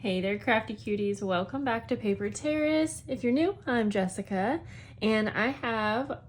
Hey there, crafty cuties. Welcome back to Paper Terrace. If you're new, I'm Jessica, and I have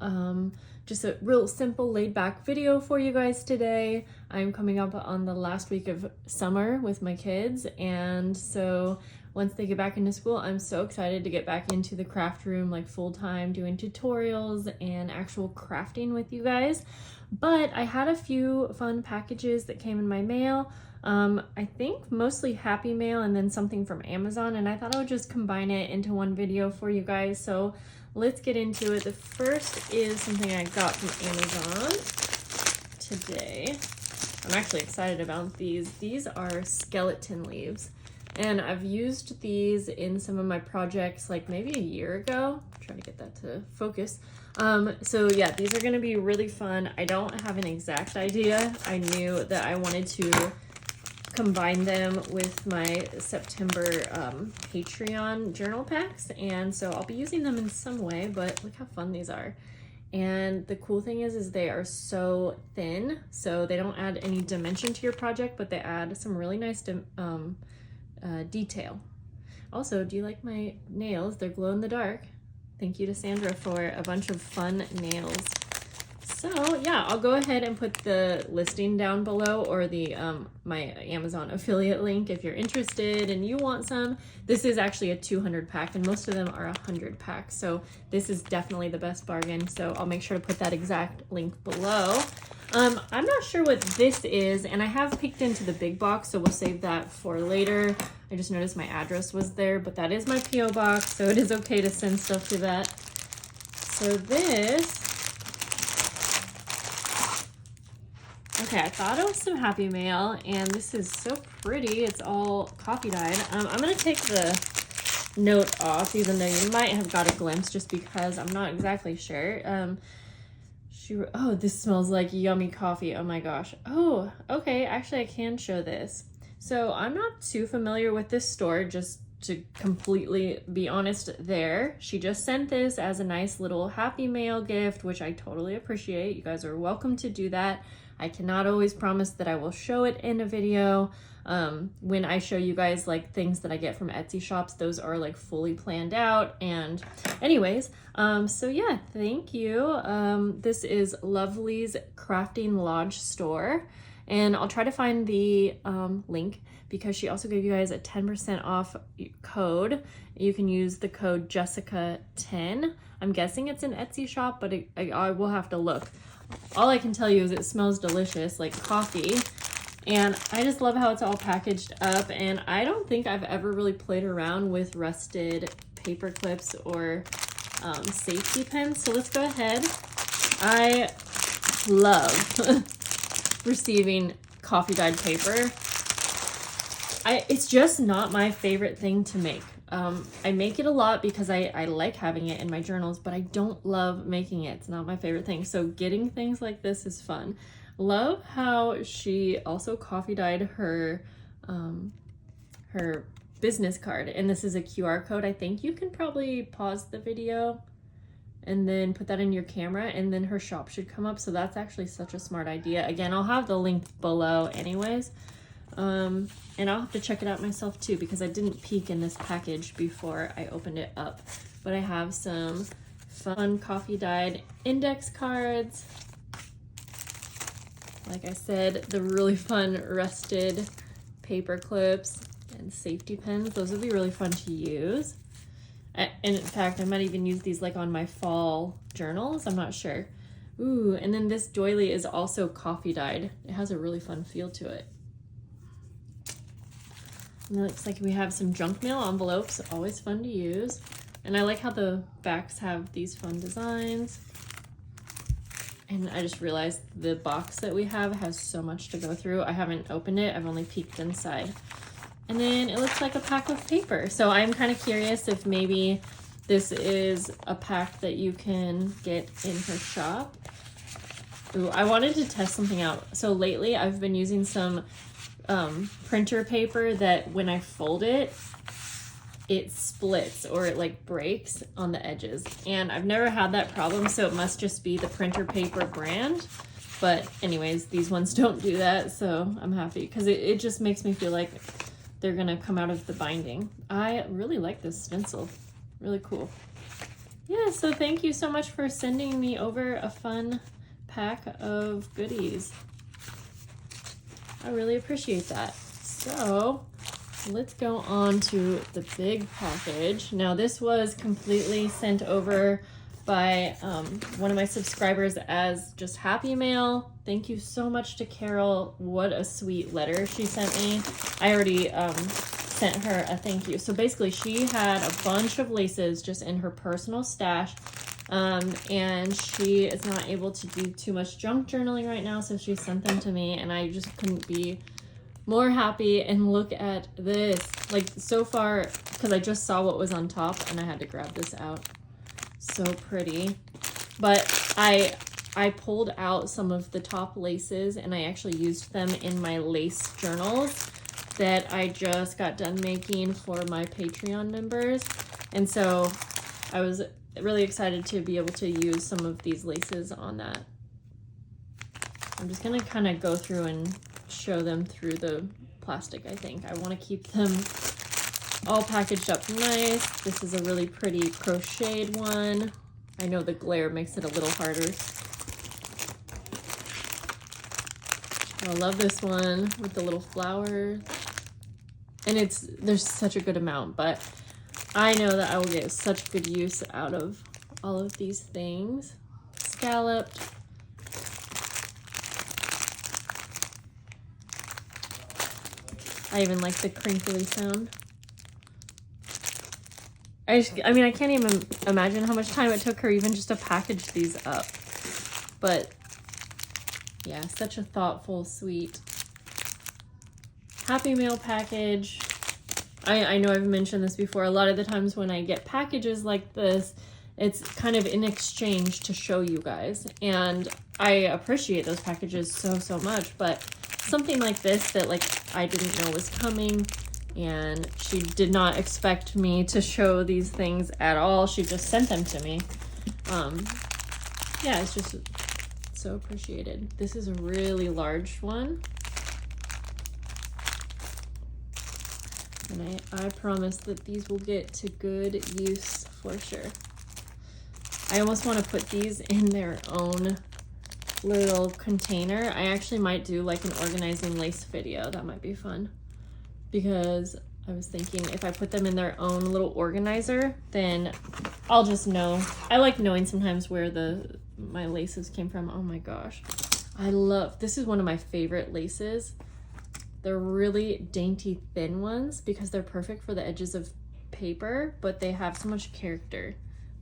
just a real simple laid back video for you guys today. I'm coming up on the last week of summer with my kids, and so once they get back into school, I'm so excited to get back into the craft room like full time, doing tutorials and actual crafting with you guys. But I had a few fun packages that came in my mail. I think mostly Happy Mail and then something from Amazon, and I thought I would just combine it into one video for you guys. So let's get into it. The first is something I got from Amazon today. I'm actually excited about these. These are skeleton leaves, and I've used these in some of my projects like maybe a year ago. Try to get that to focus. So yeah, these are going to be really fun. I don't have an exact idea. I knew that I wanted to combine them with my September Patreon journal packs, and so I'll be using them in some way, but look how fun these are. And the cool thing is they are so thin, so they don't add any dimension to your project, but they add some really nice detail. Also, do you like my nails? They're glow in the dark. Thank you to Sandra for a bunch of fun nails. So yeah, I'll go ahead and put the listing down below, or the my Amazon affiliate link if you're interested and you want some. This is actually a 200 pack, and most of them are 100 packs. So this is definitely the best bargain. So I'll make sure to put that exact link below. I'm not sure what this is, and I have peeked into the big box, so we'll save that for later. I just noticed my address was there, but that is my PO box, so it is okay to send stuff to that. So this, okay, I thought it was some Happy Mail, and this is so pretty. It's all coffee dyed. I'm gonna take the note off, even though you might have got a glimpse, just because I'm not exactly sure. Oh, this smells like yummy coffee. Oh my gosh. Oh, okay, actually I can show this. So I'm not too familiar with this store, just to completely be honest there. She just sent this as a nice little Happy Mail gift, which I totally appreciate. You guys are welcome to do that. I cannot always promise that I will show it in a video. When I show you guys like things that I get from Etsy shops, those are like fully planned out. And anyways, so yeah, thank you. This is Lovely's Crafting Lodge store, and I'll try to find the link, because she also gave you guys a 10% off code. You can use the code Jessica10. I'm guessing it's an Etsy shop, but I will have to look. All I can tell you is it smells delicious, like coffee. And I just love how it's all packaged up. And I don't think I've ever really played around with rusted paper clips or safety pins. So let's go ahead. I love receiving coffee dyed paper. It's just not my favorite thing to make. I make it a lot because I like having it in my journals, but I don't love making it. It's not my favorite thing. So getting things like this is fun. Love how she also coffee dyed her her business card, and this is a QR code. I think you can probably pause the video and then put that in your camera, and then her shop should come up. So that's actually such a smart idea. Again, I'll have the link below anyways. And I'll have to check it out myself too, because I didn't peek in this package before I opened it up. But I have some fun coffee dyed index cards. Like I said, the really fun rusted paper clips and safety pins. Those would be really fun to use. And in fact, I might even use these like on my fall journals. I'm not sure. Ooh, and then this doily is also coffee dyed. It has a really fun feel to it. And it looks like we have some junk mail envelopes, always fun to use. And I like how the backs have these fun designs. And I just realized the box that we have has so much to go through. I haven't opened it, I've only peeked inside. And then it looks like a pack of paper. So I'm kind of curious if maybe this is a pack that you can get in her shop. Ooh, I wanted to test something out. So lately I've been using some printer paper that when I fold it, it splits or it like breaks on the edges. And I've never had that problem, so it must just be the printer paper brand. But anyways, these ones don't do that, so I'm happy, because it just makes me feel like they're gonna come out of the binding. I really like this stencil, really cool. Yeah, so thank you so much for sending me over a fun pack of goodies. I really appreciate that. So let's go on to the big package. Now this was completely sent over by one of my subscribers as just Happy Mail. Thank you so much to Carol. What a sweet letter she sent me. I already sent her a thank you. So basically she had a bunch of laces just in her personal stash, and she is not able to do too much junk journaling right now, so she sent them to me, and I just couldn't be more happy. And look at this. Like, so far, because I just saw what was on top and I had to grab this out. So pretty. But I pulled out some of the top laces and I actually used them in my lace journals that I just got done making for my Patreon members. And so I was really excited to be able to use some of these laces on that. I'm just gonna kind of go through and show them through the plastic, I think. I want to keep them all packaged up nice. This is a really pretty crocheted one. I know the glare makes it a little harder. I love this one with the little flowers. And there's such a good amount, but I know that I will get such good use out of all of these things. Scalloped. I even like the crinkly sound. I mean, I can't even imagine how much time it took her even just to package these up. But yeah, such a thoughtful, sweet Happy Mail package. I know I've mentioned this before. A lot of the times when I get packages like this, it's kind of in exchange to show you guys. And I appreciate those packages so much. But something like this that like I didn't know was coming, and she did not expect me to show these things at all. She just sent them to me. Yeah, it's just so appreciated. This is a really large one. And I promise that these will get to good use for sure. I almost want to put these in their own little container. I actually might do like an organizing lace video. That might be fun. Because I was thinking if I put them in their own little organizer, then I'll just know. I like knowing sometimes where my laces came from. Oh my gosh. This is one of my favorite laces. They're really dainty thin ones because they're perfect for the edges of paper, but they have so much character.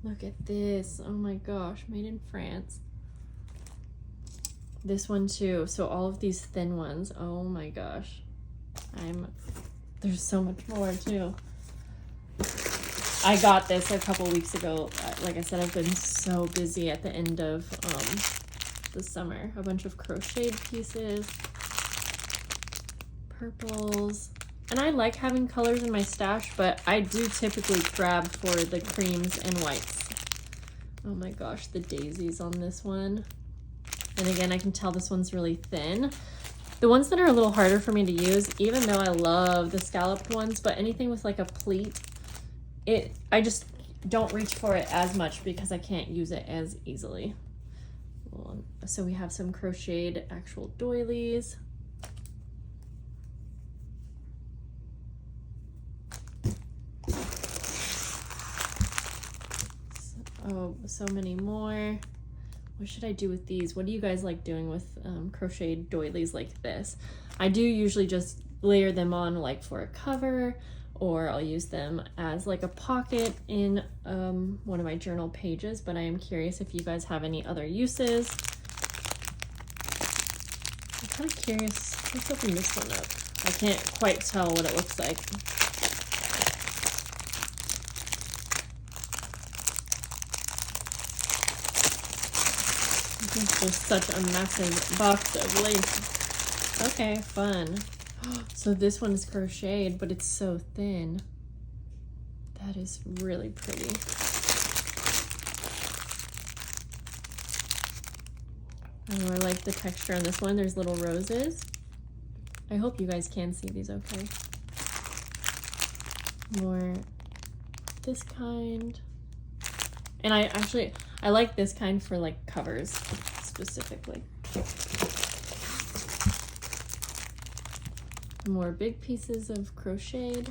Look at this. Oh my gosh, made in France. This one too. So all of these thin ones. Oh my gosh. There's so much more too. I got this a couple weeks ago. Like I said, I've been so busy at the end of the summer. A bunch of crocheted pieces. Purples. And I like having colors in my stash, but I do typically grab for the creams and whites. Oh my gosh, the daisies on this one. And again, I can tell this one's really thin. The ones that are a little harder for me to use, even though I love the scalloped ones, but anything with like a pleat, I just don't reach for it as much because I can't use it as easily. So we have some crocheted actual doilies. Oh, so many more. What should I do with these? What do you guys like doing with crocheted doilies like this? I do usually just layer them on like for a cover, or I'll use them as like a pocket in one of my journal pages, but I am curious if you guys have any other uses. I'm kind of curious. Let's open this one up. I can't quite tell what it looks like. It's just such a massive box of lace. Okay, fun. So this one is crocheted, but it's so thin. That is really pretty. Oh, I like the texture on this one. There's little roses. I hope you guys can see these okay. More this kind. And I like this kind for like covers specifically. More big pieces of crocheted.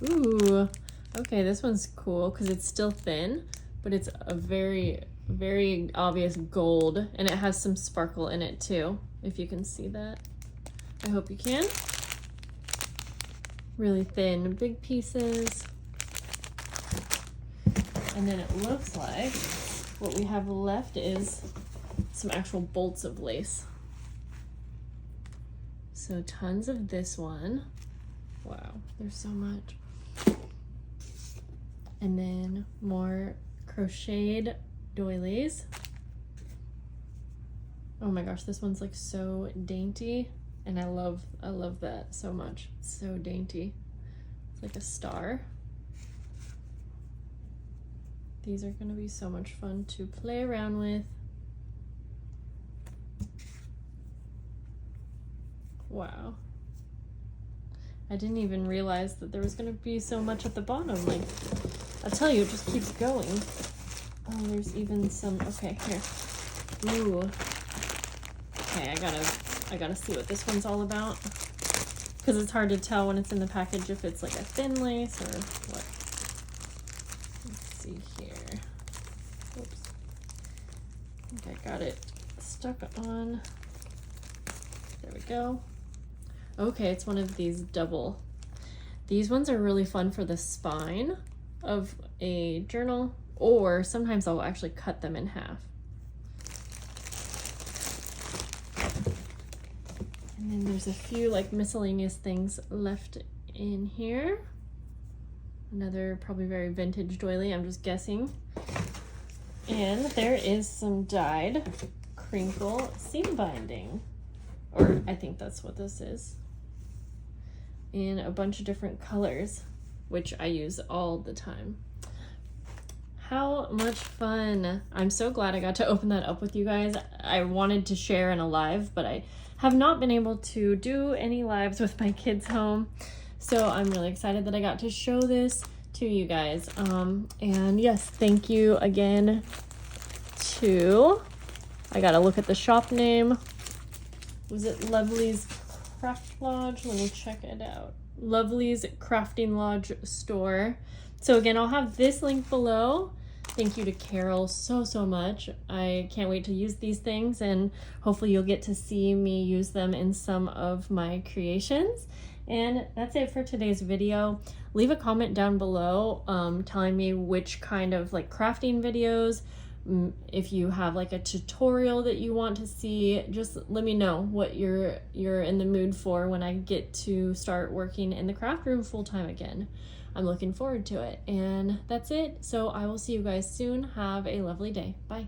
Ooh, okay, this one's cool because it's still thin, but it's a very, very obvious gold, and it has some sparkle in it too, if you can see that. I hope you can. Really thin, big pieces. And then it looks like what we have left is some actual bolts of lace. So tons of this one. Wow, there's so much. And then more crocheted doilies. Oh my gosh, this one's like so dainty, and I love that so much. It's so dainty. It's like a star. These are gonna be so much fun to play around with. Wow. I didn't even realize that there was gonna be so much at the bottom. Like, I'll tell you, it just keeps going. Oh, there's even some, okay, here. Ooh. Okay, I gotta see what this one's all about. Because it's hard to tell when it's in the package if it's like a thin lace or what. Let's see here. Oops. I think I got it stuck on. There we go. Okay, it's one of these double. These ones are really fun for the spine of a journal, or sometimes I'll actually cut them in half. And then there's a few like miscellaneous things left in here. Another probably very vintage doily, I'm just guessing. And there is some dyed crinkle seam binding, or I think that's what this is, in a bunch of different colors, which I use all the time. How much fun. I'm so glad I got to open that up with you guys. I wanted to share in a live, but I have not been able to do any lives with my kids home. So I'm really excited that I got to show this to you guys. And yes, thank you again to, I gotta look at the shop name. Was it Lovely's Craft Lodge? Let me check it out. Lovely's Crafting Lodge store. So again, I'll have this link below. Thank you to Carol so much. I can't wait to use these things, and hopefully you'll get to see me use them in some of my creations. And that's it for today's video. Leave a comment down below telling me which kind of like crafting videos, if you have like a tutorial that you want to see. Just let me know what you're in the mood for when I get to start working in the craft room full-time again. I'm looking forward to it. And that's it. So I will see you guys soon. Have a lovely day. Bye.